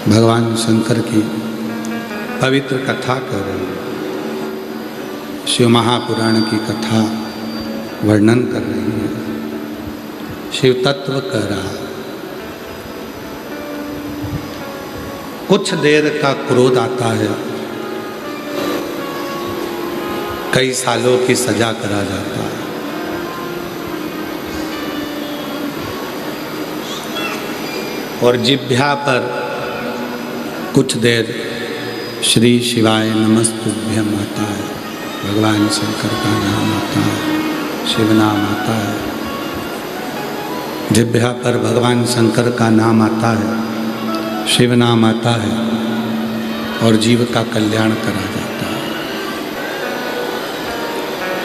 भगवान शंकर की पवित्र कथा कर रहे हैं। शिव महापुराण की कथा वर्णन कर रही है। शिव तत्व कर रहा। कुछ देर का क्रोध आता है, कई सालों की सजा करा जाता है। और जिह्वा पर कुछ देर श्री शिवाय नमस्तुभ्यम आता है, भगवान शंकर का नाम आता है, शिव नाम आता है। जिह्वा पर भगवान शंकर का नाम आता है, शिव नाम आता है और जीव का कल्याण करा जाता है।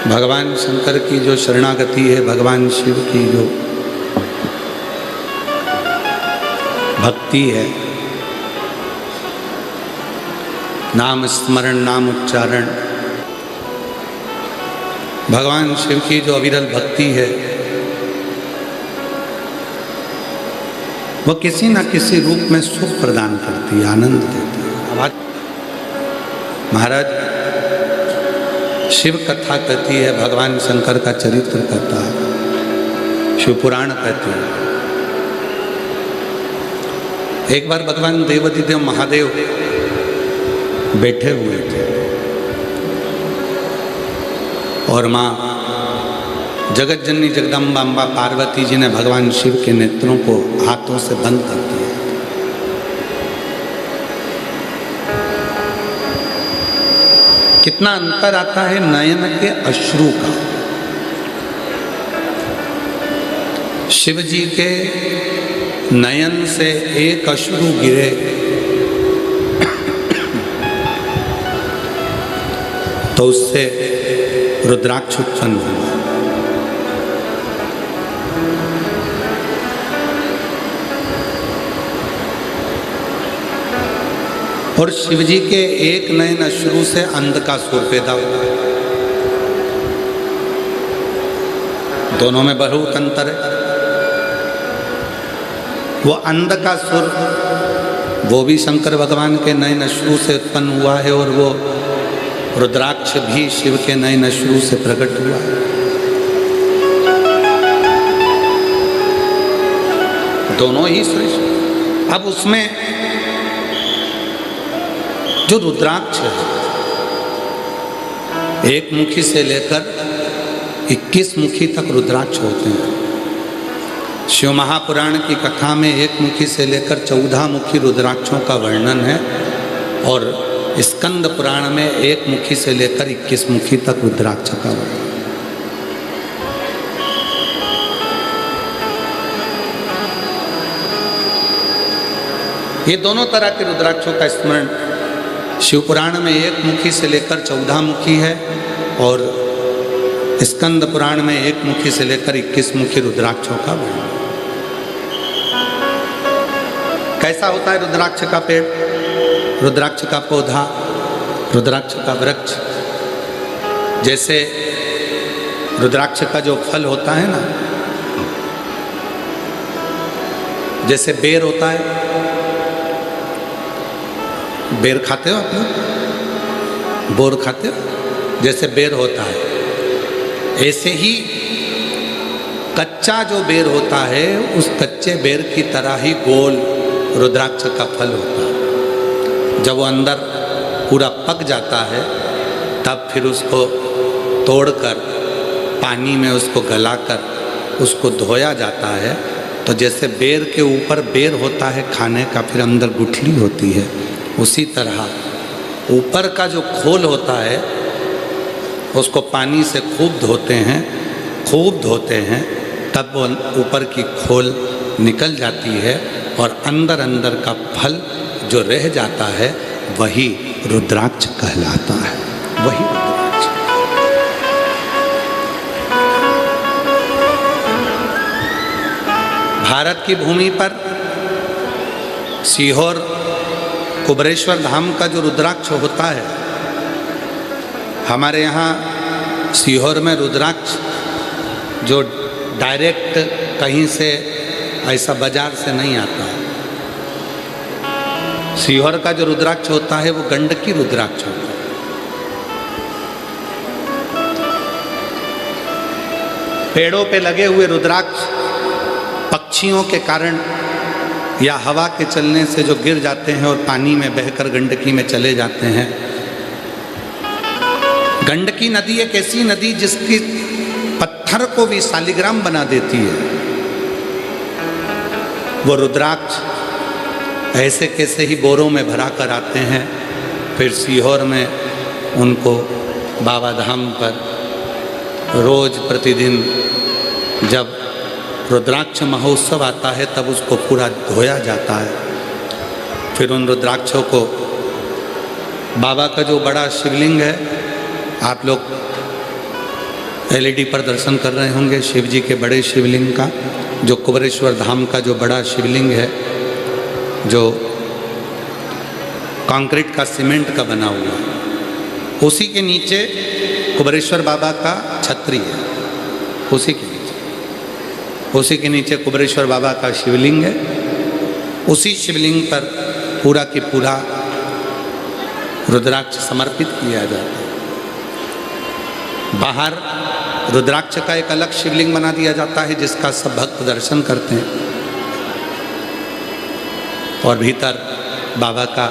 भगवान शंकर की जो शरणागति है, भगवान शिव की जो भक्ति है, नाम स्मरण, नाम उच्चारण, भगवान शिव की जो अविरल भक्ति है, वो किसी न किसी रूप में सुख प्रदान करती है, आनंद देती है। महाराज शिव कथा कहती है, भगवान शंकर का चरित्र कहता है, शिव पुराण कहती है। एक बार भगवान देवाधिदेव महादेव बैठे हुए थे और माँ जगत जननी जगदम्बा अम्बा पार्वती जी ने भगवान शिव के नेत्रों को हाथों से बंद कर दिया। कितना अंतर आता है नयन के अश्रु का। शिव जी के नयन से एक अश्रु गिरे तो उससे रुद्राक्ष उत्पन्न हुआ। और शिव जी के एक नयन अश्रु से अंधकासुर पैदा हुआ। दोनों में बहुत अंतर है। वो अंधकासुर वो भी शंकर भगवान के नयन अश्रु से उत्पन्न हुआ है और वो रुद्राक्ष भी शिव के नयन अश्रु से प्रकट हुआ। दोनों ही श्रेष्ठ। अब उसमें जो रुद्राक्ष है, एक मुखी से लेकर 21 मुखी तक रुद्राक्ष होते हैं। शिव महापुराण की कथा में एक मुखी से लेकर 14 मुखी रुद्राक्षों का वर्णन है और स्कंद पुराण में एक मुखी से लेकर 21 मुखी तक रुद्राक्ष का वर्णन। ये दोनों तरह के रुद्राक्षों का स्मरण शिव पुराण में एक मुखी से लेकर 14 मुखी है और स्कंद पुराण में एक मुखी से लेकर 21 मुखी रुद्राक्षों का वर्णन। कैसा होता है रुद्राक्ष का पेड़, रुद्राक्ष का पौधा, रुद्राक्ष का वृक्ष? जैसे रुद्राक्ष का जो फल होता है ना, जैसे बेर होता है, बेर खाते हो आप लोग? बोर खाते हो? जैसे बेर होता है, ऐसे ही कच्चा जो बेर होता है, उस कच्चे बेर की तरह ही गोल रुद्राक्ष का फल होता है। जब वो अंदर पूरा पक जाता है तब फिर उसको तोड़कर पानी में उसको गलाकर उसको धोया जाता है। तो जैसे बेर के ऊपर बेर होता है खाने का, फिर अंदर गुठली होती है, उसी तरह ऊपर का जो खोल होता है उसको पानी से खूब धोते हैं, तब वो ऊपर की खोल निकल जाती है और अंदर अंदर का फल जो रह जाता है वही रुद्राक्ष कहलाता है। वही रुद्राक्ष। भारत की भूमि पर सीहोर कुबरेश्वर धाम का जो रुद्राक्ष होता है, हमारे यहाँ सीहोर में रुद्राक्ष जो डायरेक्ट कहीं से ऐसा बाजार से नहीं आता। सीहोर का जो रुद्राक्ष होता है वो गंडकी रुद्राक्ष होता है। पेड़ों पे लगे हुए रुद्राक्ष पक्षियों के कारण या हवा के चलने से जो गिर जाते हैं और पानी में बहकर गंडकी में चले जाते हैं। गंडकी नदी एक ऐसी नदी जिसकी पत्थर को भी शालिग्राम बना देती है। वो रुद्राक्ष ऐसे कैसे ही बोरों में भरा कर आते हैं, फिर सीहोर में उनको बाबा धाम पर रोज प्रतिदिन जब रुद्राक्ष महोत्सव आता है तब उसको पूरा धोया जाता है। फिर उन रुद्राक्षों को बाबा का जो बड़ा शिवलिंग है, आप लोग एलईडी पर दर्शन कर रहे होंगे शिव जी के बड़े शिवलिंग का, जो कुबेरेश्वर धाम का जो बड़ा शिवलिंग है, जो कंक्रीट का सीमेंट का बना हुआ, उसी के नीचे कुबेरेश्वर बाबा का छतरी है। उसी के नीचे कुबेरेश्वर बाबा का शिवलिंग है। उसी शिवलिंग पर पूरा की पूरा रुद्राक्ष समर्पित किया जाता है। बाहर रुद्राक्ष का एक अलग शिवलिंग बना दिया जाता है जिसका सब भक्त दर्शन करते हैं, और भीतर बाबा का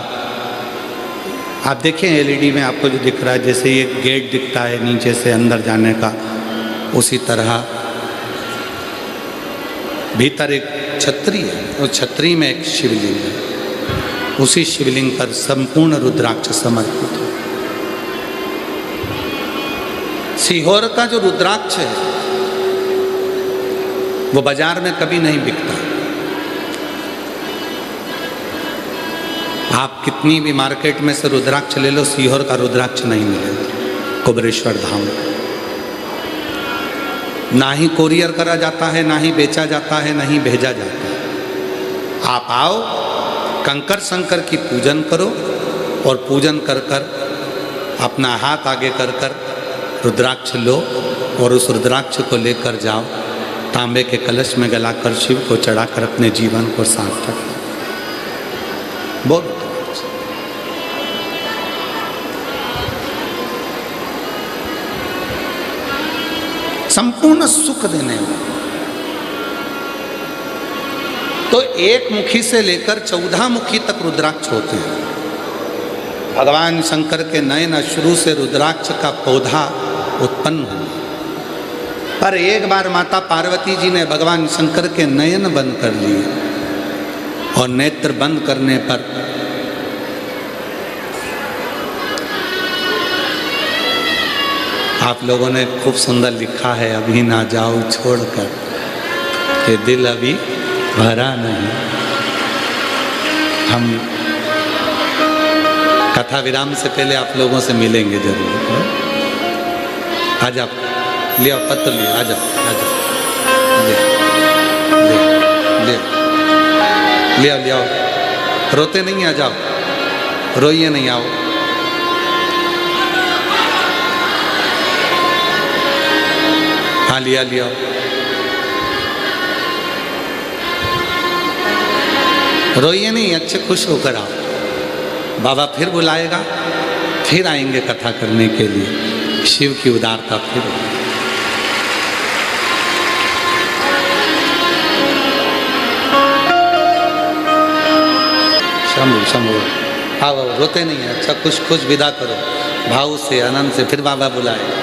आप देखें एलईडी में आपको जो दिख रहा है, जैसे ये गेट दिखता है नीचे से अंदर जाने का, उसी तरह भीतर एक छतरी है, उस छतरी में एक शिवलिंग है। उसी शिवलिंग पर संपूर्ण रुद्राक्ष समर्पित है। सीहोर का जो रुद्राक्ष है वो बाजार में कभी नहीं बिकता। आप कितनी भी मार्केट में से रुद्राक्ष ले लो, सीहोर का रुद्राक्ष नहीं मिलेगा कुबेरेश्वर धाम। ना ही कोरियर करा जाता है, ना ही बेचा जाता है, ना ही भेजा जाता है। आप आओ, कंकर शंकर की पूजन करो, और पूजन कर कर अपना हाथ आगे कर कर रुद्राक्ष लो, और उस रुद्राक्ष को लेकर जाओ, तांबे के कलश में गलाकर शिव को चढ़ाकर अपने जीवन को सार्थक बोलो। संपूर्ण सुख देने वाला। तो एक मुखी से लेकर 14 मुखी तक रुद्राक्ष होते हैं। भगवान शंकर के नयन अश्रु से रुद्राक्ष का पौधा उत्पन्न हुआ, पर एक बार माता पार्वती जी ने भगवान शंकर के नयन बंद कर लिए, और नेत्र बंद करने पर आप लोगों ने खूब सुंदर लिखा है, अभी ना जाओ छोड़कर, कि दिल अभी भरा नहीं। हम कथा विराम से पहले आप लोगों से मिलेंगे जरूर। आ जाओ, ले आओ पत्र, ले आ जाओ, आ जाओ, ले आओ, रोते नहीं, आ जाओ, रोइए नहीं, आओ। हाँ लिया, रोइए नहीं, अच्छे खुश होकर आओ। बाबा फिर बुलाएगा, फिर आएंगे कथा करने के लिए। शिव की उदारता फिर शंभु शंभु। आओ, रोते नहीं है, अच्छा खुश खुश विदा करो, भाव से आनंद से, फिर बाबा बुलाए।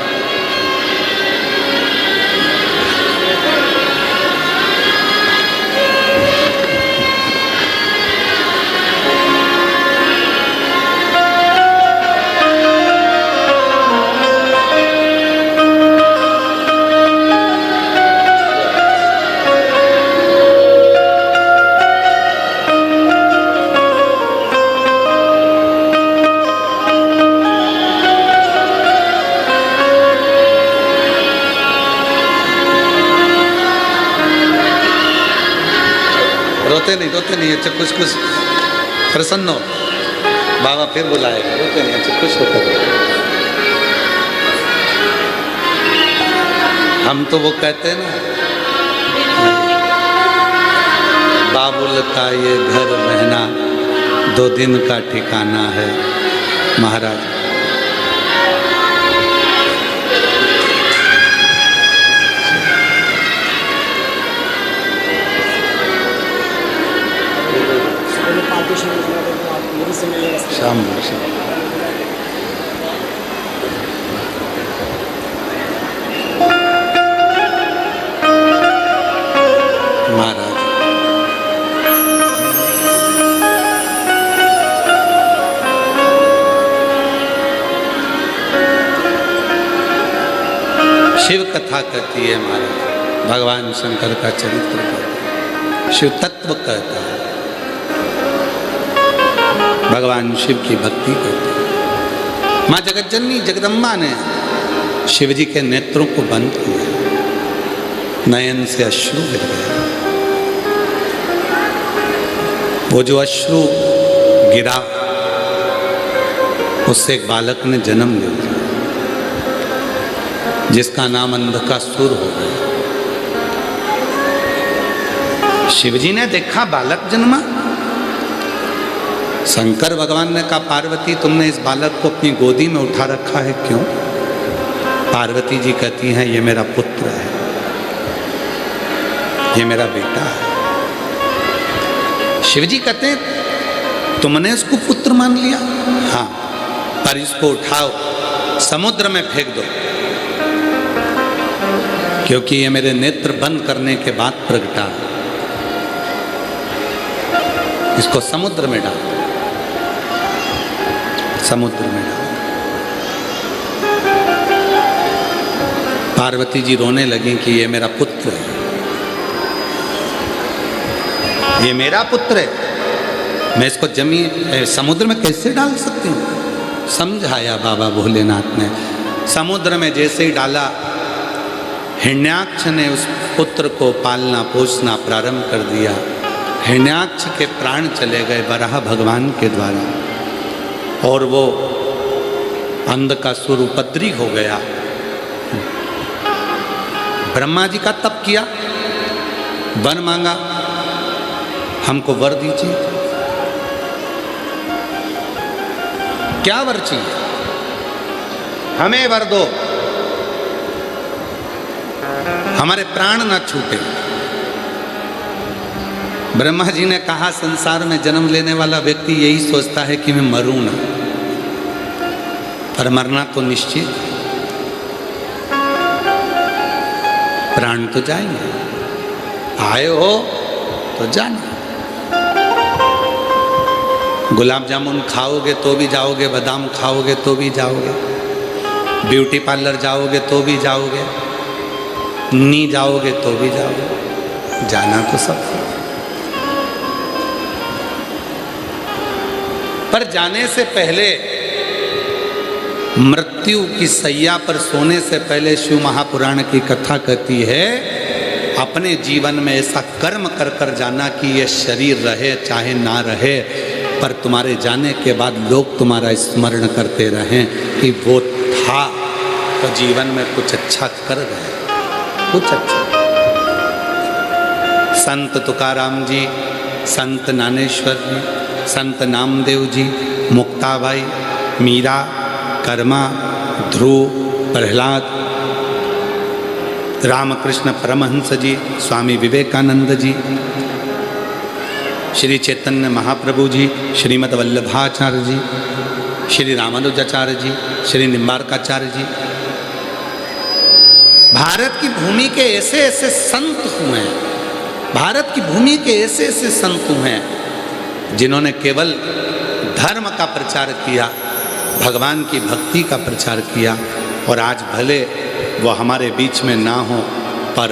रोते नहीं, अच्छा खुश खुश प्रसन्न हो, बाबा फिर बुलाएगा। रोते नहीं, अच्छा खुश होकर। हम तो वो कहते हैं ना, बाबुल का ये घर रहना 2 दिन का ठिकाना है महाराज। शाम महाराज शिव कथा कहती है महाराज, भगवान शंकर का चरित्र कहता है, शिव तत्व कहता है, भगवान शिव की भक्ति करते हैं। माँ जगतजननी जगदम्बा ने शिव जी के नेत्रों को बंद किया, नयन से अश्रु गिर गए। वो जो अश्रु गिरा उससे एक बालक ने जन्म ले लिया, जिसका नाम अंधकासुर हो गया। शिवजी ने देखा बालक जन्मा। शंकर भगवान ने कहा, पार्वती तुमने इस बालक को अपनी गोदी में उठा रखा है, क्यों? पार्वती जी कहती हैं, ये मेरा पुत्र है, ये मेरा बेटा है। शिवजी कहते हैं, तुमने इसको पुत्र मान लिया? हाँ, पर इसको उठाओ, समुद्र में फेंक दो, क्योंकि ये मेरे नेत्र बंद करने के बाद प्रगटा। इसको समुद्र में डाल, समुद्र में डाल। पार्वती जी रोने लगी कि ये मेरा पुत्र है, ये मेरा पुत्र है, मैं इसको जमीन समुद्र में कैसे डाल सकती हूँ? समझाया बाबा भोलेनाथ ने। समुद्र में जैसे ही डाला, हिरण्याक्ष ने उस पुत्र को पालना पोसना प्रारंभ कर दिया। हिरण्याक्ष के प्राण चले गए वराह भगवान के द्वारा, और वो अंधकासुर उपद्री हो गया। ब्रह्मा जी का तप किया, वर मांगा, हमको वर दीजिए। क्या वर चाहिए? हमें वर दो, हमारे प्राण ना छूटे। ब्रह्मा जी ने कहा, संसार में जन्म लेने वाला व्यक्ति यही सोचता है कि मैं मरूं ना, पर मरना तो निश्चित, प्राण तो जाएंगे, आए हो तो जाना। गुलाब जामुन खाओगे तो भी जाओगे, बादाम खाओगे तो भी जाओगे, ब्यूटी पार्लर जाओगे तो भी जाओगे, नी जाओगे तो भी जाओगे, जाना तो सब। पर जाने से पहले, मृत्यु की सैया पर सोने से पहले शिव महापुराण की कथा कहती है, अपने जीवन में ऐसा कर्म कर कर जाना कि ये शरीर रहे चाहे ना रहे, पर तुम्हारे जाने के बाद लोग तुम्हारा स्मरण करते रहें कि वो था तो जीवन में कुछ अच्छा कर गए, कुछ अच्छा। संत तुकाराम जी, संत ज्ञानेश्वर जी, संत नामदेव जी, मुक्ताबाई, मीरा, कर्मा, ध्रुव, प्रहलाद, रामकृष्ण परमहंस जी, स्वामी विवेकानंद जी, श्री चैतन्य महाप्रभु जी, श्रीमद वल्लभाचार्य जी, श्री रामानुजाचार्य जी, श्री निम्बारकाचार्य जी, भारत की भूमि के ऐसे ऐसे संत हुए हैं, भारत की भूमि के ऐसे ऐसे संत हुए हैं जिन्होंने केवल धर्म का प्रचार किया, भगवान की भक्ति का प्रचार किया। और आज भले वो हमारे बीच में ना हो, पर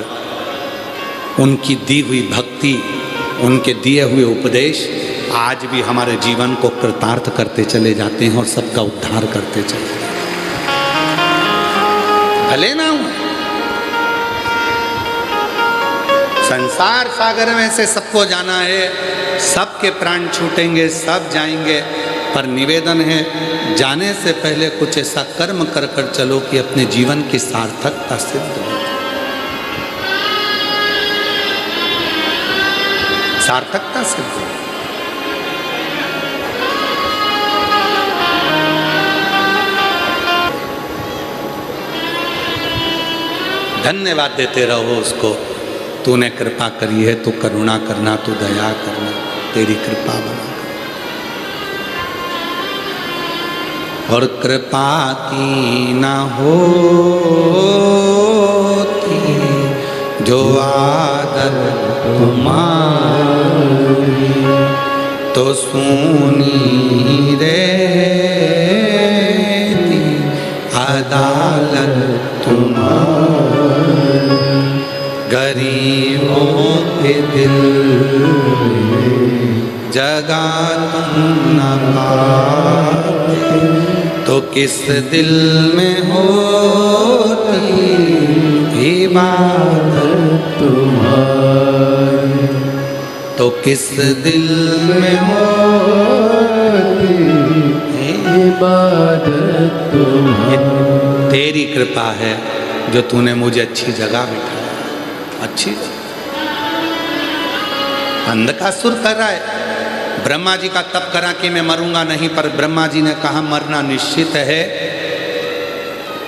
उनकी दी हुई भक्ति, उनके दिए हुए उपदेश आज भी हमारे जीवन को कृतार्थ करते चले जाते हैं और सबका उद्धार करते चले जाते हैं। भले ना हो, संसार सागर में से सबको जाना है, सबके प्राण छूटेंगे, सब जाएंगे, पर निवेदन है, जाने से पहले कुछ ऐसा कर्म कर कर चलो कि अपने जीवन की सार्थकता सिद्ध हो। सार्थकता सिद्ध हो। धन्यवाद देते रहो उसको। तूने कृपा करी है, तू करुणा करना, तू दया करना, तेरी कृपा बना। और कृपा की न होती जो आदत तुम्हारी, तो सूनी रहती अदालत तुम्हारी। गरीबों के दिल जगा तुम न पाते, तो किस दिल में होती इबादत तुम्हारी, तो किस दिल में होती इबादत तुम्हारी। तेरी कृपा है जो तूने मुझे अच्छी जगह बिठाया, अच्छी अंधकासुर कर रहा है। ब्रह्मा जी का तप करा कि मैं मरूंगा नहीं, पर ब्रह्मा जी ने कहा मरना निश्चित है।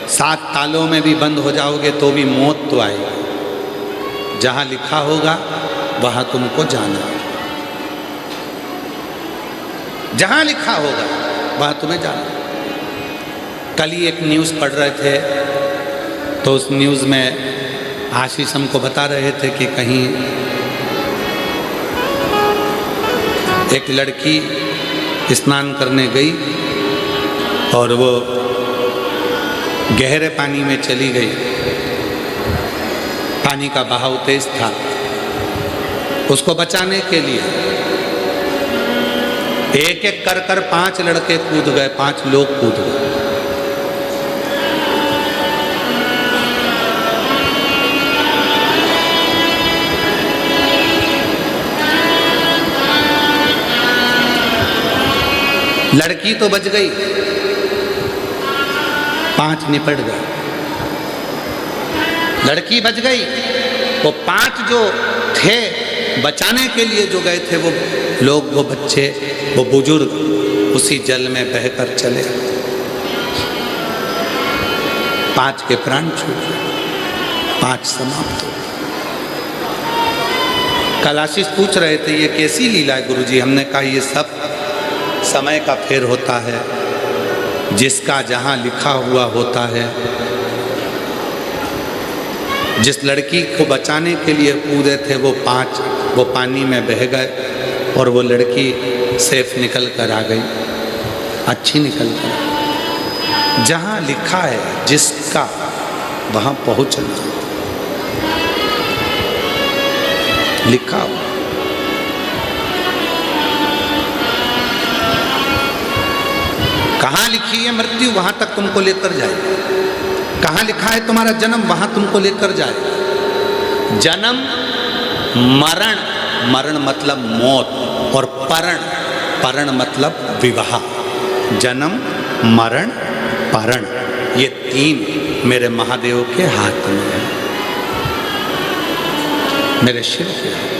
7 तालों में भी बंद हो जाओगे तो भी मौत तो आएगी। जहां लिखा होगा वहां तुमको जाना, जहां लिखा होगा वहां तुम्हें जाना। कल ही एक न्यूज़ पढ़ रहे थे, तो उस न्यूज़ में आशीष हमको बता रहे थे कि कहीं एक लड़की स्नान करने गई और वो गहरे पानी में चली गई। पानी का बहाव तेज था। उसको बचाने के लिए एक एक कर 5 लड़के कूद गए, 5 लोग कूद गए। लड़की तो बच गई, 5 निपट गए। लड़की बच गई, वो 5 जो थे बचाने के लिए जो गए थे, वो लोग, वो बच्चे, वो बुजुर्ग उसी जल में बहकर चले। 5 के प्राण छूट गए, 5 समाप्त हो। कल आशीष पूछ रहे थे ये कैसी लीला है गुरुजी। हमने कहा ये सब समय का फेर होता है, जिसका जहां लिखा हुआ होता है। जिस लड़की को बचाने के लिए कूदे थे वो 5 वो पानी में बह गए और वो लड़की सेफ निकल कर आ गई, अच्छी निकल कर। जहां लिखा है जिसका वहां पहुंचना, लिखा हो। कहाँ लिखी है मृत्यु वहां तक तुमको लेकर जाएगी। कहाँ लिखा है तुम्हारा जन्म वहां तुमको लेकर जाएगा। जन्म मरण, मरण मतलब मौत, और परण, परण मतलब विवाह। जन्म मरण परण, ये 3 मेरे महादेव के हाथ में है, मेरे शिव के हाथ।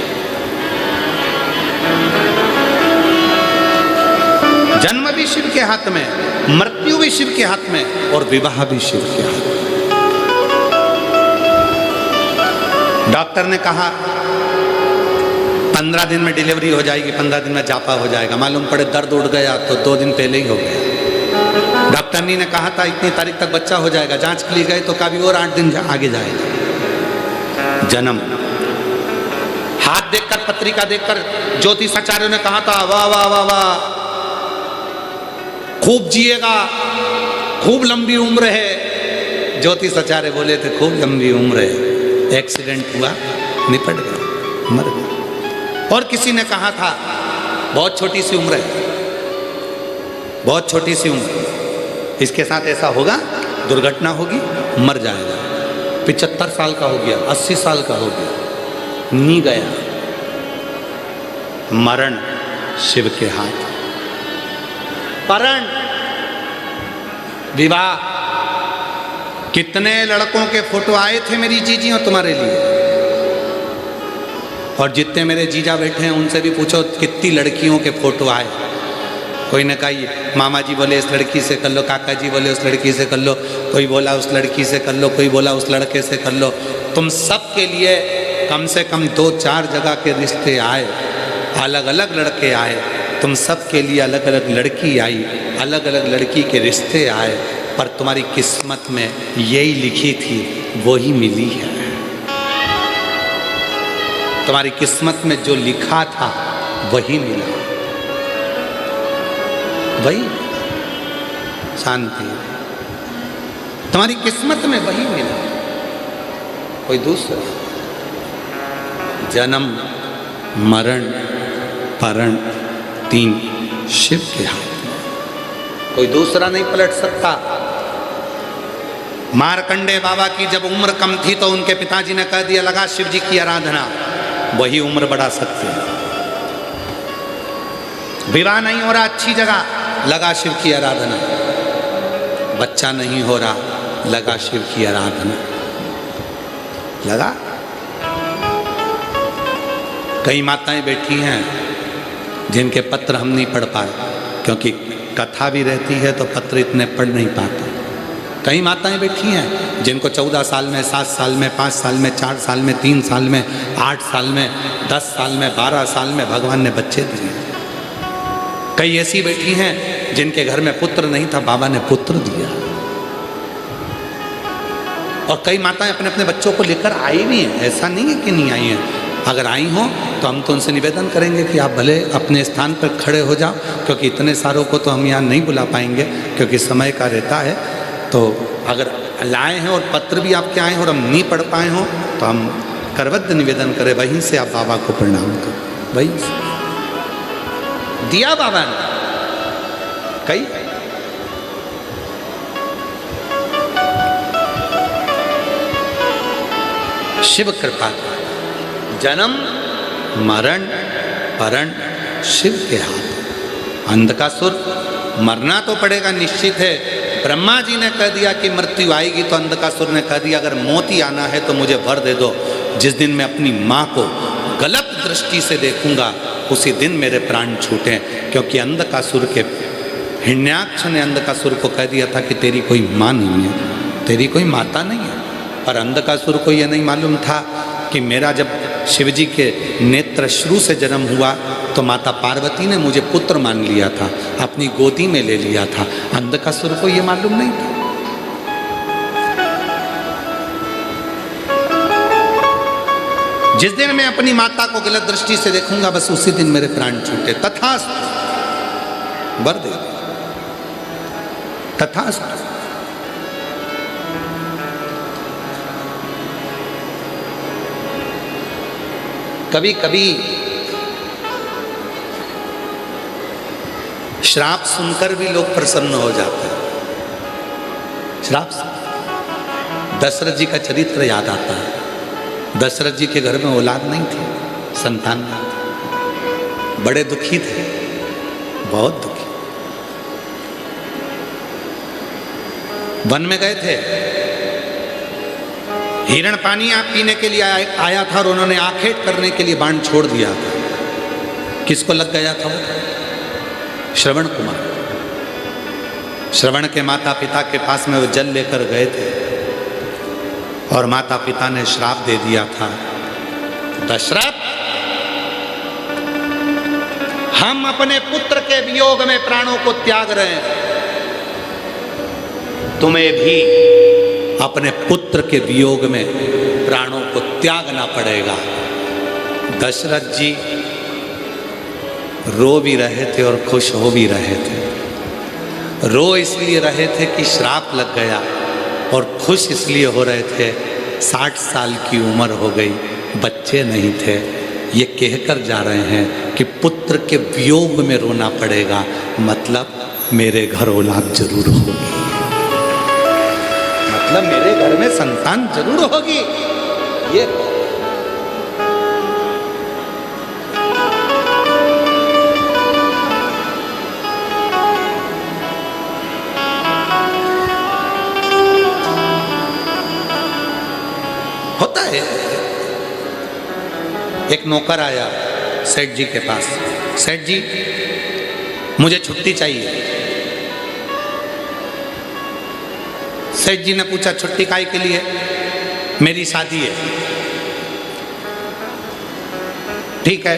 जन्म भी शिव के हाथ में, मृत्यु भी शिव के हाथ में, और विवाह भी शिव के हाथ में। डॉक्टर ने कहा 15 दिन में डिलीवरी हो जाएगी, 15 दिन में जापा हो जाएगा। मालूम पड़े दर्द उड़ गया तो 2 दिन पहले ही हो गया। डॉक्टरनी ने कहा था इतनी तारीख तक बच्चा हो जाएगा, जांच के लिए गए तो कभी और 8 दिन आगे जाएगा। जन्म, हाथ देखकर, पत्रिका देखकर ज्योतिषाचार्यों ने कहा था वाह वाह वाह वाह, खूब जिएगा, खूब लंबी उम्र है। ज्योतिषाचार्य बोले थे खूब लंबी उम्र है, एक्सीडेंट हुआ, निपट गया, मर गया। और किसी ने कहा था बहुत छोटी सी उम्र है, बहुत छोटी सी उम्र, इसके साथ ऐसा होगा, दुर्घटना होगी, मर जाएगा। 75 साल का हो गया, 80 साल का हो गया, नहीं गया। मरण शिव के हाथ, परण विवाह। कितने लड़कों के फोटो आए थे मेरी जीजी और तुम्हारे लिए, और जितने मेरे जीजा बैठे हैं उनसे भी पूछो कितनी लड़कियों के फोटो आए। कोई ने कहा ये मामा जी बोले इस लड़की से कर लो, काका जी बोले उस लड़की से कर लो, कोई बोला उस लड़की से कर लो, कोई बोला उस लड़के से कर लो। तुम सब के लिए कम से कम 2-4 जगह के रिश्ते आए, अलग अलग लड़के आए, तुम सब के लिए अलग अलग लड़की आई, अलग अलग लड़की के रिश्ते आए, पर तुम्हारी किस्मत में यही लिखी थी वही मिली है। तुम्हारी किस्मत में जो लिखा था वही मिला, वही शांति। तुम्हारी किस्मत में वही मिला, कोई दूसरा। जन्म मरण परण 3 शिव के हाथ में, कोई दूसरा नहीं पलट सकता। मार्कंडे बाबा की जब उम्र कम थी तो उनके पिताजी ने कह दिया लगा शिव जी की आराधना, वही उम्र बढ़ा सकते हैं। विवाह नहीं हो रहा अच्छी जगह, लगा शिव की आराधना। बच्चा नहीं हो रहा, लगा शिव की आराधना, लगा। कई माताएं बैठी हैं जिनके पत्र हम नहीं पढ़ पाए, क्योंकि कथा भी रहती है तो पत्र इतने पढ़ नहीं पाते। कई माताएं बैठी हैं जिनको 14 साल में, 7 साल में, 5 साल में, 4 साल में, 3 साल में, 8 साल में, 10 साल में, 12 साल में भगवान ने बच्चे दिए। कई ऐसी बैठी हैं जिनके घर में पुत्र नहीं था, बाबा ने पुत्र दिया। और कई माताएं अपने अपने बच्चों को लेकर आई भी हैं, ऐसा नहीं है कि नहीं आई हैं। अगर आई हो तो हम तो उनसे निवेदन करेंगे कि आप भले अपने स्थान पर खड़े हो जाओ, क्योंकि इतने सारों को तो हम यहाँ नहीं बुला पाएंगे क्योंकि समय का रहता है। तो अगर लाए हैं और पत्र भी आपके आए हैं और हम नहीं पढ़ पाए हों तो हम करबद्ध निवेदन करें, वहीं से आप बाबा को प्रणाम करें। वहीं से दिया बाबा ने कई। शिव कृपा, जन्म मरण परण शिव के हाथ। अंधकासुर मरना तो पड़ेगा, निश्चित है। ब्रह्मा जी ने कह दिया कि मृत्यु आएगी, तो अंधकासुर ने कह दिया अगर मौत ही आना है तो मुझे वर दे दो, जिस दिन मैं अपनी माँ को गलत दृष्टि से देखूंगा उसी दिन मेरे प्राण छूटें। क्योंकि अंधकासुर के हिरण्याक्ष ने अंधकासुर को कह दिया था कि तेरी कोई माँ नहीं है, तेरी कोई माता नहीं है। पर अंधकासुर को यह नहीं मालूम था कि मेरा जब शिवजी के नेत्र श्रु से जन्म हुआ तो माता पार्वती ने मुझे पुत्र मान लिया था, अपनी गोदी में ले लिया था। अंधकासुर को यह मालूम नहीं था। जिस दिन मैं अपनी माता को गलत दृष्टि से देखूंगा बस उसी दिन मेरे प्राण छूटे। तथास्तु, वर दे, तथास्तु। कभी कभी श्राप सुनकर भी लोग प्रसन्न हो जाते हैं। श्राप से दशरथ जी का चरित्र याद आता है। दशरथ जी के घर में औलाद नहीं थी, संतान नहीं थी, बड़े दुखी थे, बहुत दुखी। वन में गए थे, हिरण पानी आप पीने के लिए आया था और उन्होंने आखेट करने के लिए बाण छोड़ दिया था। किसको लग गया था वो? श्रवण कुमार। श्रवण के माता पिता के पास में वो जल लेकर गए थे और माता पिता ने श्राप दे दिया था, दशरथ हम अपने पुत्र के वियोग में प्राणों को त्याग रहे हैं, तुम्हें भी अपने पुत्र के वियोग में प्राणों को त्यागना पड़ेगा। दशरथ जी रो भी रहे थे और खुश हो भी रहे थे। रो इसलिए रहे थे कि श्राप लग गया और खुश इसलिए हो रहे थे 60 साल की उम्र हो गई, बच्चे नहीं थे। ये कहकर जा रहे हैं कि पुत्र के वियोग में रोना पड़ेगा, मतलब मेरे घर औलाद जरूर होगी, मतलब मेरे घर में संतान जरूर होगी। ये होता है। एक नौकर आया सेठ जी के पास, सेठ जी मुझे छुट्टी चाहिए। सेठ जी ने पूछा छुट्टी काहे के लिए? मेरी शादी है। ठीक है,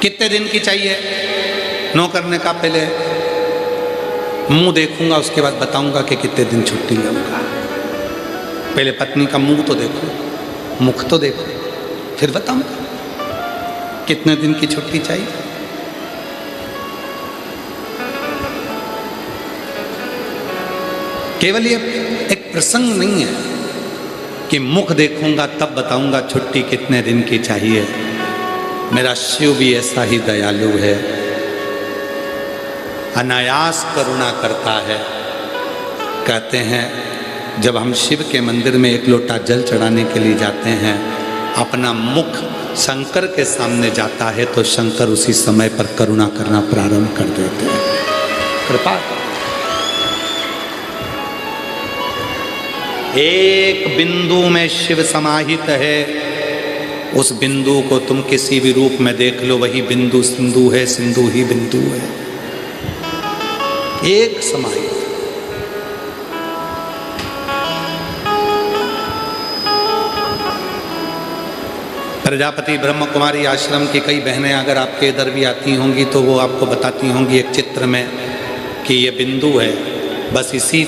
कितने दिन की चाहिए? नौकर ने कहा पहले मुंह देखूंगा, उसके बाद बताऊंगा कि कितने दिन छुट्टी लूंगा। पहले पत्नी का मुंह तो देखो, मुख तो देखो, फिर बताऊंगा कितने दिन की छुट्टी चाहिए। केवल ये एक प्रसंग नहीं है कि मुख देखूंगा तब बताऊंगा छुट्टी कितने दिन की चाहिए। मेरा शिव भी ऐसा ही दयालु है, अनायास करुणा करता है। कहते हैं जब हम शिव के मंदिर में एक लोटा जल चढ़ाने के लिए जाते हैं, अपना मुख शंकर के सामने जाता है तो शंकर उसी समय पर करुणा करना प्रारंभ कर देते हैं। कृपा एक बिंदु में शिव समाहित है, उस बिंदु को तुम किसी भी रूप में देख लो, वही बिंदु सिंधु है, सिंधु ही बिंदु है। एक समाहित। प्रजापति ब्रह्म कुमारी आश्रम की कई बहनें अगर आपके इधर भी आती होंगी तो वो आपको बताती होंगी एक चित्र में कि ये बिंदु है, बस इसी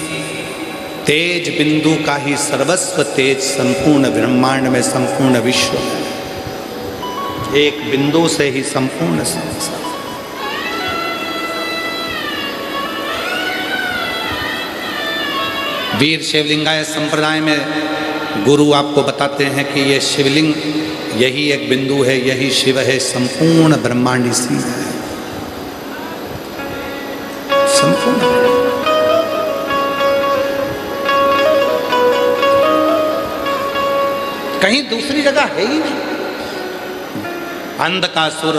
तेज बिंदु का ही सर्वस्व तेज संपूर्ण ब्रह्मांड में संपूर्ण विश्व है। एक बिंदु से ही संपूर्ण संसार। वीर शिवलिंगायत संप्रदाय में गुरु आपको बताते हैं कि ये शिवलिंग यही एक बिंदु है, यही शिव है, संपूर्ण ब्रह्मांड इसी है। संपूर्ण कहीं दूसरी जगह है ही नहीं। अंधकासुर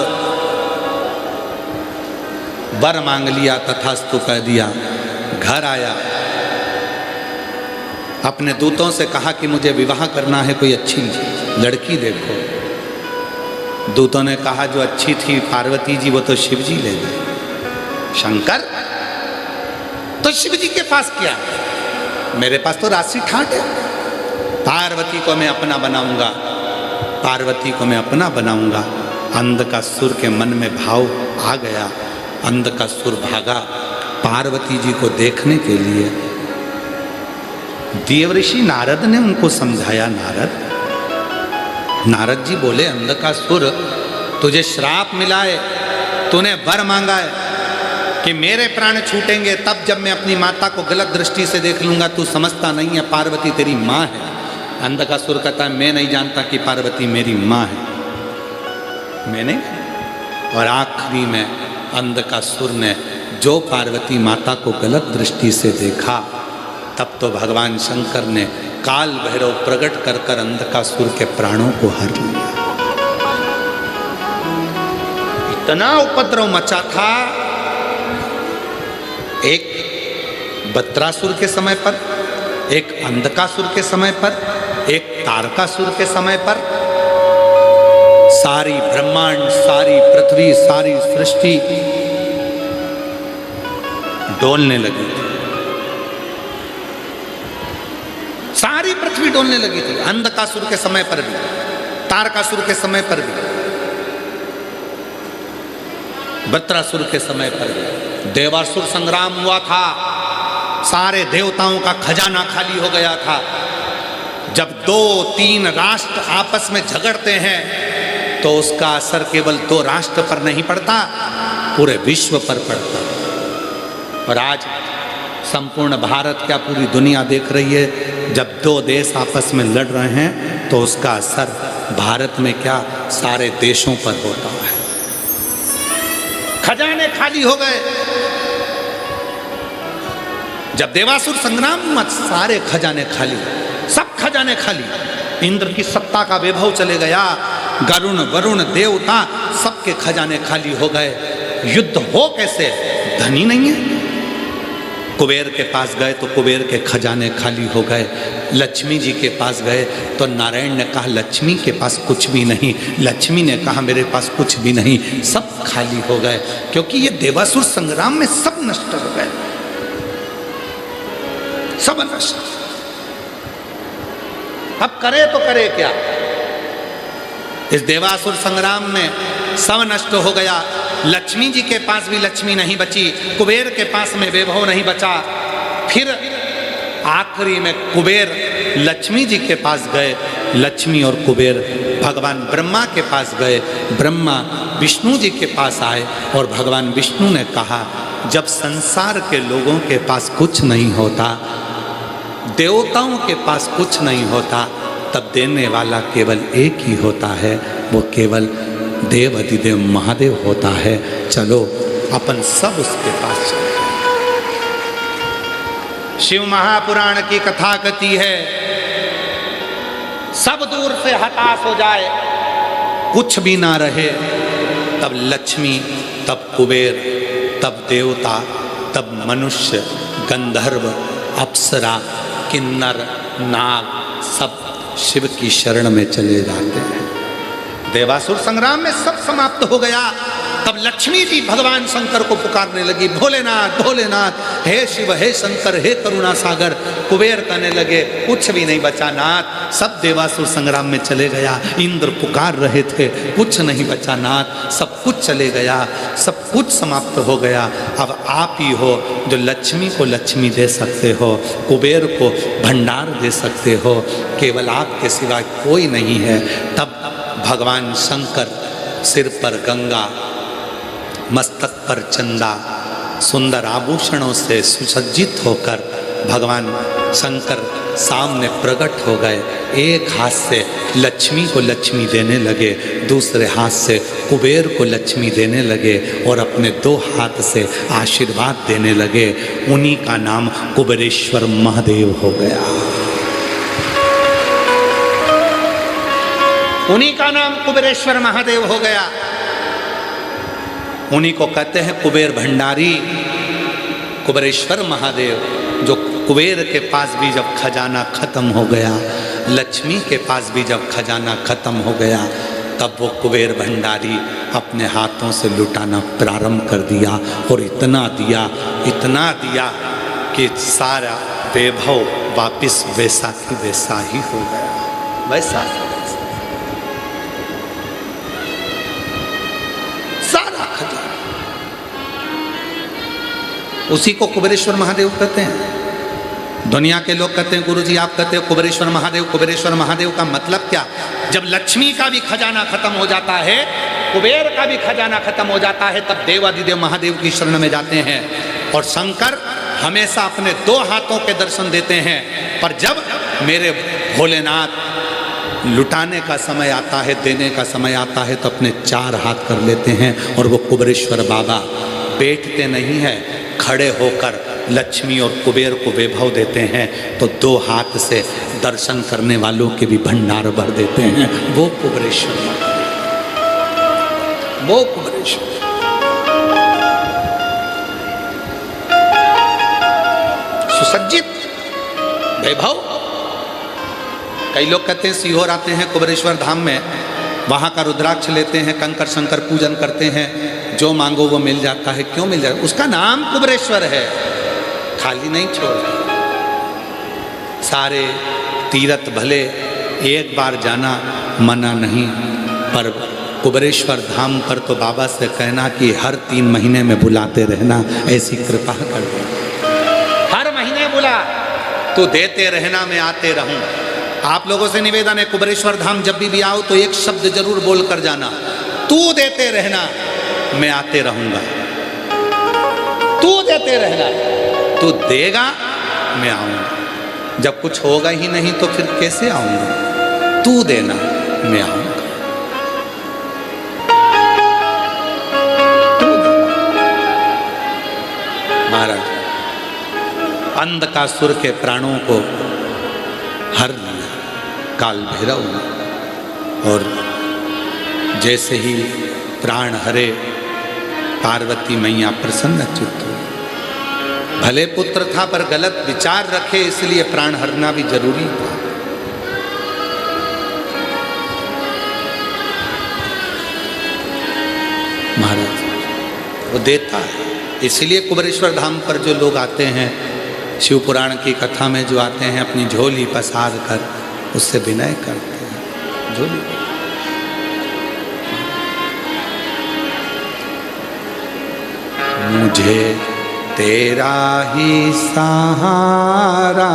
वर मांग लिया, तथास्तु कह दिया, घर आया, अपने दूतों से कहा कि मुझे विवाह करना है, कोई अच्छी लड़की देखो। दूतों ने कहा जो अच्छी थी पार्वती जी वो तो शिव जी ले गए। शंकर तो शिव जी के पास क्या, मेरे पास तो राशि ठाट है, पार्वती को मैं अपना बनाऊंगा, पार्वती को मैं अपना बनाऊंगा। अंधकासुर के मन में भाव आ गया, अंधकासुर भागा पार्वती जी को देखने के लिए। देवऋषि नारद ने उनको समझाया। नारद जी बोले अंधकासुर तुझे श्राप मिला है, तूने वर मांगा है कि मेरे प्राण छूटेंगे तब जब मैं अपनी माता को गलत दृष्टि से देख लूंगा। तू समझता नहीं है, पार्वती तेरी माँ है। अंधकासुर कहता है मैं नहीं जानता कि पार्वती मेरी माँ है, मैंने। और आखिरी में अंधकासुर ने जो पार्वती माता को गलत दृष्टि से देखा, तब तो भगवान शंकर ने काल भैरव प्रकट कर कर अंधकासुर के प्राणों को हर लिया। इतना उपद्रव मचा था, एक बत्रासुर के समय पर, एक अंधकासुर के समय पर, एक तारकासुर के समय पर। सारी ब्रह्मांड, सारी पृथ्वी, सारी सृष्टि डोलने लगी थी, सारी पृथ्वी डोलने लगी थी। अंधकासुर के समय पर भी, तारकासुर के समय पर भी, बत्रासुर के समय पर भी। देवासुर संग्राम हुआ था, सारे देवताओं का खजाना खाली हो गया था। जब 2-3 राष्ट्र आपस में झगड़ते हैं तो उसका असर केवल 2 राष्ट्र पर नहीं पड़ता, पूरे विश्व पर पड़ता। और आज संपूर्ण भारत क्या पूरी दुनिया देख रही है। जब 2 देश आपस में लड़ रहे हैं तो उसका असर भारत में क्या सारे देशों पर होता है। खजाने खाली हो गए। जब देवासुर संग्राम हुआ सारे खजाने खाली, सब खजाने खाली। इंद्र की सत्ता का वैभव चले गया, गरुण वरुण देवता सबके खजाने खाली हो गए। युद्ध हो कैसे, धनी नहीं है। कुबेर के पास गए तो कुबेर के खजाने खाली हो गए। लक्ष्मी जी के पास गए तो नारायण ने कहा लक्ष्मी के पास कुछ भी नहीं। लक्ष्मी ने कहा मेरे पास कुछ भी नहीं, सब खाली हो गए, क्योंकि ये देवासुर संग्राम में सब नष्ट हो गए, सब नष्ट। अब करे तो करे क्या? इस देवासुर संग्राम में सब नष्ट हो गया। लक्ष्मी जी के पास भी लक्ष्मी नहीं बची, कुबेर के पास में वैभव नहीं बचा। फिर आखिरी में कुबेर लक्ष्मी जी के पास गए, लक्ष्मी और कुबेर भगवान ब्रह्मा के पास गए, ब्रह्मा विष्णु जी के पास आए और भगवान विष्णु ने कहा जब संसार के लोगों के पास कुछ नहीं होता, देवताओं के पास कुछ नहीं होता, तब देने वाला केवल एक ही होता है, वो केवल देव अधिदेव महादेव होता है। चलो अपन सब उसके पास चले। शिव महापुराण की कथा कहती है सब दूर से हताश हो जाए, कुछ भी ना रहे, तब लक्ष्मी, तब कुबेर, तब देवता, तब मनुष्य, गंधर्व, अप्सरा, किन्नर, नाग सब शिव की शरण में चले जाते हैं। देवासुर संग्राम में सब समाप्त हो गया। तब लक्ष्मी जी भगवान शंकर को पुकारने लगी, भोलेनाथ भोलेनाथ, हे शिव हे शंकर हे करुणा सागर। कुबेर कहने लगे कुछ भी नहीं बचा नाथ, सब देवासुर संग्राम में चले गया। इंद्र पुकार रहे थे, कुछ नहीं बचा नाथ, सब कुछ चले गया, सब कुछ समाप्त हो गया। अब आप ही हो जो लक्ष्मी को लक्ष्मी दे सकते हो, कुबेर को भंडार दे सकते हो, केवल आपके सिवा कोई नहीं है। तब भगवान शंकर सिर पर गंगा, मस्तक पर चंदा, सुंदर आभूषणों से सुसज्जित होकर भगवान शंकर सामने प्रकट हो गए। एक हाथ से लक्ष्मी को लक्ष्मी देने लगे, दूसरे हाथ से कुबेर को लक्ष्मी देने लगे और अपने दो हाथ से आशीर्वाद देने लगे। उन्हीं का नाम कुबेरेश्वर महादेव हो गया। उन्हीं का नाम कुबेरेश्वर महादेव हो गया। उन्हीं को कहते हैं कुबेर भंडारी, कुबेरेश्वर महादेव। जो कुबेर के पास भी जब खजाना खत्म हो गया, लक्ष्मी के पास भी जब खजाना खत्म हो गया, तब वो कुबेर भंडारी अपने हाथों से लुटाना प्रारंभ कर दिया और इतना दिया कि सारा वैभव वापिस वैसा की वैसा ही हो गया, वैसा सारा खजाना। उसी को कुबेरेश्वर महादेव कहते हैं। दुनिया के लोग कहते हैं गुरुजी आप कहते हो कुबेरेश्वर महादेव, कुबेरेश्वर महादेव का मतलब क्या? जब लक्ष्मी का भी खजाना खत्म हो जाता है, कुबेर का भी खजाना खत्म हो जाता है, तब देवाधिदेव महादेव की शरण में जाते हैं। और शंकर हमेशा अपने दो हाथों के दर्शन देते हैं, पर जब मेरे भोलेनाथ लुटाने का समय आता है, देने का समय आता है, तो अपने चार हाथ कर लेते हैं और वो कुबेरेश्वर बाबा बैठते नहीं हैं, खड़े होकर लक्ष्मी और कुबेर को वैभव देते हैं। तो दो हाथ से दर्शन करने वालों के भी भंडार भर देते हैं। वो कुबेरेश्वर, वो कुबेरेश्वर। सुसज्जित वैभव। कई लोग कहते हैं सीहोर आते हैं कुबेरेश्वर धाम में, वहाँ का रुद्राक्ष लेते हैं, कंकर शंकर पूजन करते हैं, जो मांगो वो मिल जाता है। क्यों मिल जाता है? उसका नाम कुबेरेश्वर है, खाली नहीं छोड़। सारे तीर्थ भले एक बार जाना मना नहीं, पर कुबेरेश्वर धाम पर तो बाबा से कहना कि हर 3 महीने में बुलाते रहना, ऐसी कृपा कर दो। हर महीने बुला, तो देते रहना, मैं आते रहूं। आप लोगों से निवेदन है कुबेरेश्वर धाम जब भी आओ तो एक शब्द जरूर बोल कर जाना, तू देते रहना मैं आते रहूंगा। तू देते रहना, तू देगा मैं आऊंगा। जब कुछ होगा ही नहीं तो फिर कैसे आऊंगा? तू देना मैं आऊंगा। महाराज अंधकासुर के प्राणों को हर लिया काल भैरव ने, और जैसे ही प्राण हरे पार्वती मैया प्रसन्न चित्त हुई। भले पुत्र था पर गलत विचार रखे, इसलिए प्राण हरना भी जरूरी था। महाराज वो देता है, इसलिए कुबेरेश्वर धाम पर जो लोग आते हैं, शिव पुराण की कथा में जो आते हैं, अपनी झोली पसार कर उससे विनय करते हैं। झोली मुझे तेरा ही सहारा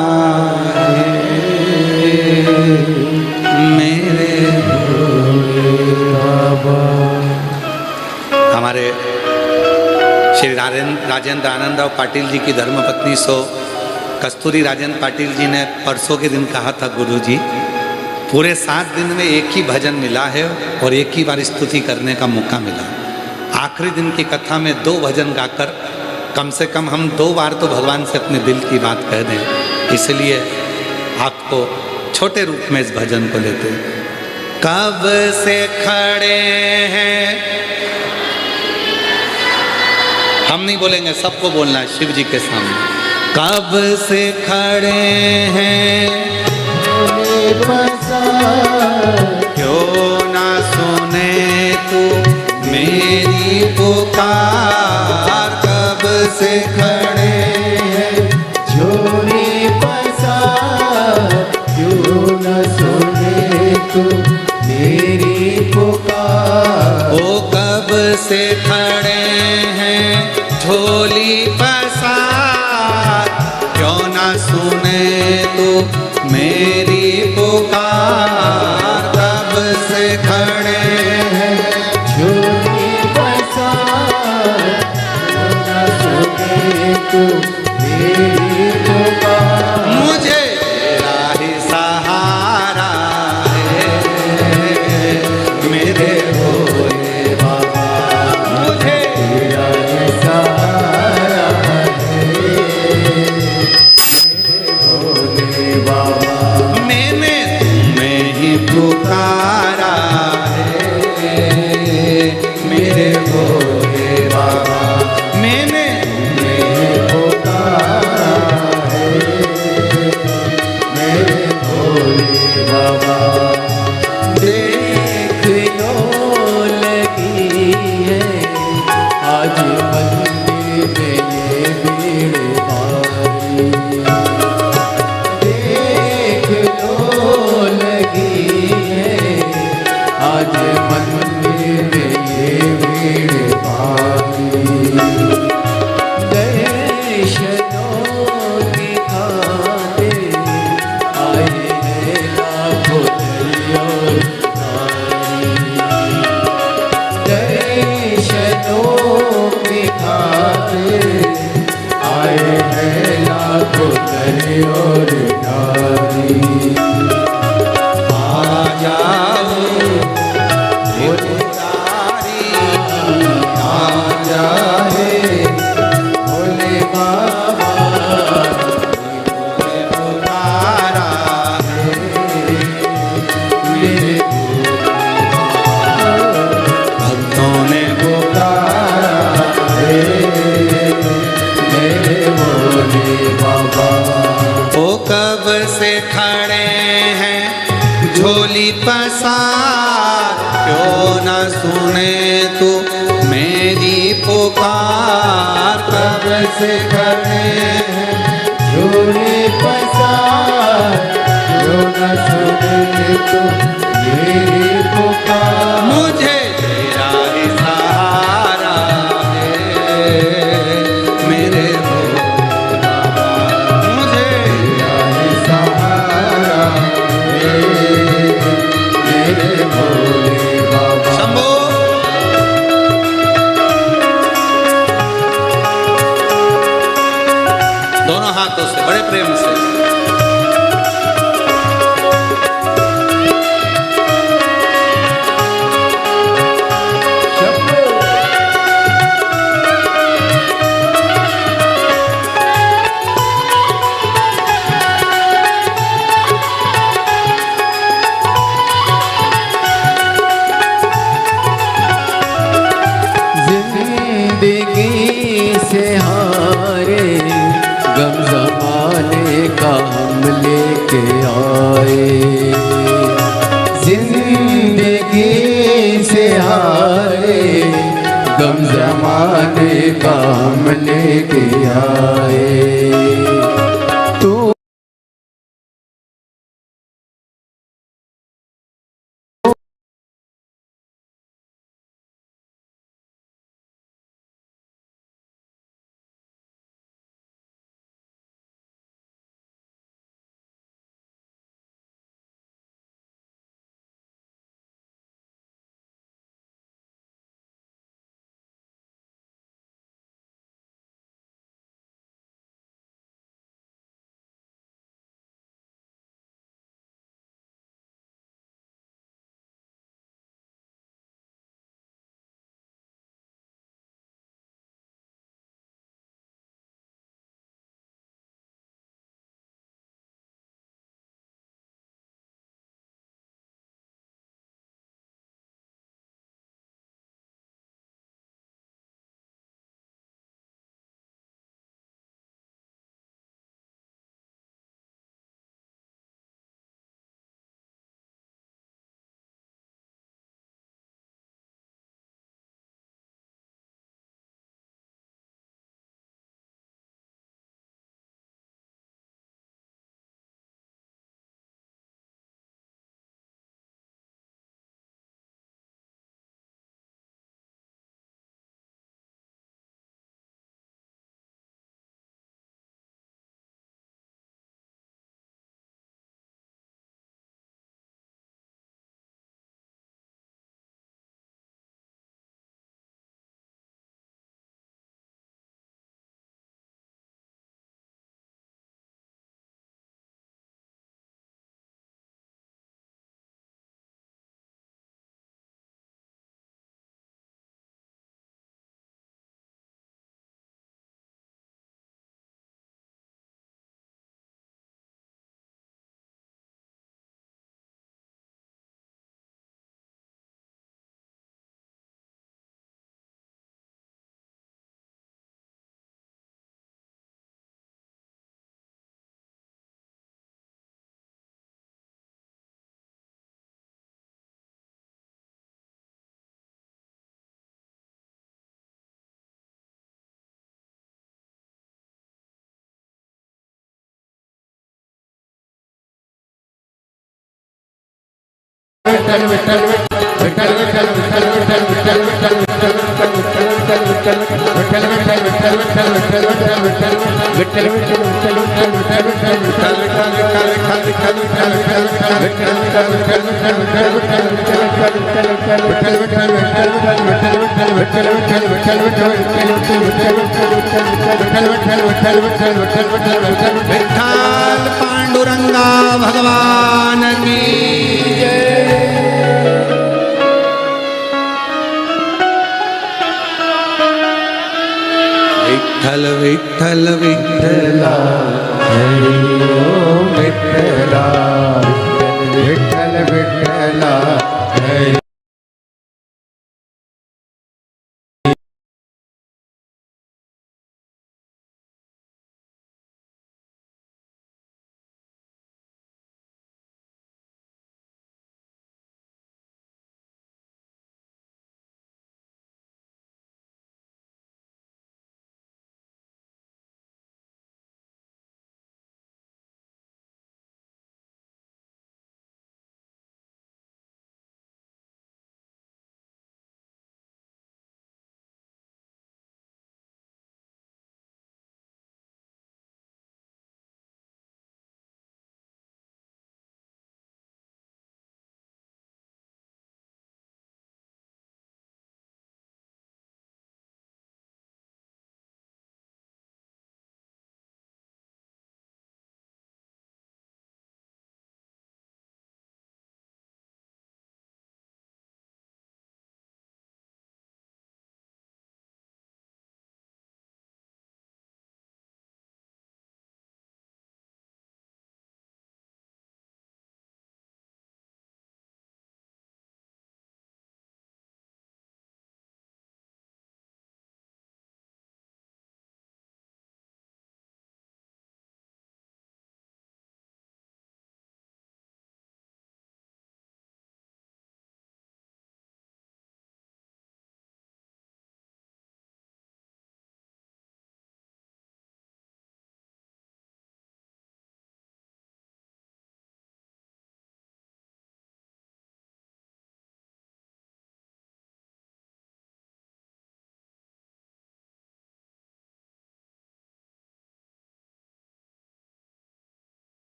है मेरे बाबा। हमारे श्री राजेंद्र आनंदराव पाटिल जी की धर्मपत्नी कस्तूरी राजेंद्र पाटिल जी ने परसों के दिन कहा था, गुरु जी पूरे 7 दिन में एक ही भजन मिला है और एक ही बार स्तुति करने का मौका मिला। आखिरी दिन की कथा में 2 भजन गाकर कम से कम हम 2 बार तो भगवान से अपने दिल की बात कह दें। इसलिए आपको छोटे रूप में इस भजन को लेते हैं। कब से खड़े हैं, हम नहीं बोलेंगे, सबको बोलना है शिव जी के सामने। कब से खड़े हैं क्यों ना सुने तू मेरी पुकार। कब से खड़े हैं झोली पसार, क्यों न सुने तू मेरी पुकार। ओ कब से खड़े हैं झोली पसार, क्यों न सुने तू मेरी पुकार। कब से खड़े हैं झोली पसार, क्यों न सुने तू मेरी पुकार। मुझे तेरा ही सहारा है मेरे भोले बाबा। मुझे तेरा ये सहारा है मेरे भोले बाबा। मैंने तुम्हें ही पुकारा है मेरे भोले बाबा। मैंने तुम्हें पुकारा है मेरे भोले बाबा। देख लो लगी है आज मंदिर में ये भीड़ भारी। देख लो लगी है आज मंदिर में ये भीड़ भारी। दर्शनों की खातिर आए हैं लाखों दरियों नारी। दर्शनों की खातिर आए हैं लाखों दरियों नारी। आ जाओ पुजारी, आ जाए भोले बाबा जाए पुकारा है मेरे भक्तों ने पुकारा है मेरे भोले बाबा। वो कब से खड़े हैं झोली पसार, क्यों न सुने तू मेरी पुकार। कब से खड़े हैं झोली पसार, क्यों न सुने तू मेरी पुकार। मुझे तेरा ही सहारा है मेरे भोले बाबा। मुझे तेरा ही सहारा है मेरे भोले बाबा। शंभो दोनों हाथों से बड़े प्रेम से। जिंदगी से हारे गम जमाने का हम लेके आए, जिंदगी से हारे गम जमाने का हम लेके आए। तू विठ्ठल विठ्ठल विठ्ठल विठ्ठल विठ्ठल विठ्ठल विठ्ठल विठ्ठल विठ्ठल विठ्ठल विठ्ठल विठ्ठल विठ्ठल विठ्ठल विठ्ठल विठ्ठल पांडुरंगा भगवान की विठ्ठल विठ्ठल विठ्ठला हरि ओम विठ्ठला विठ्ठल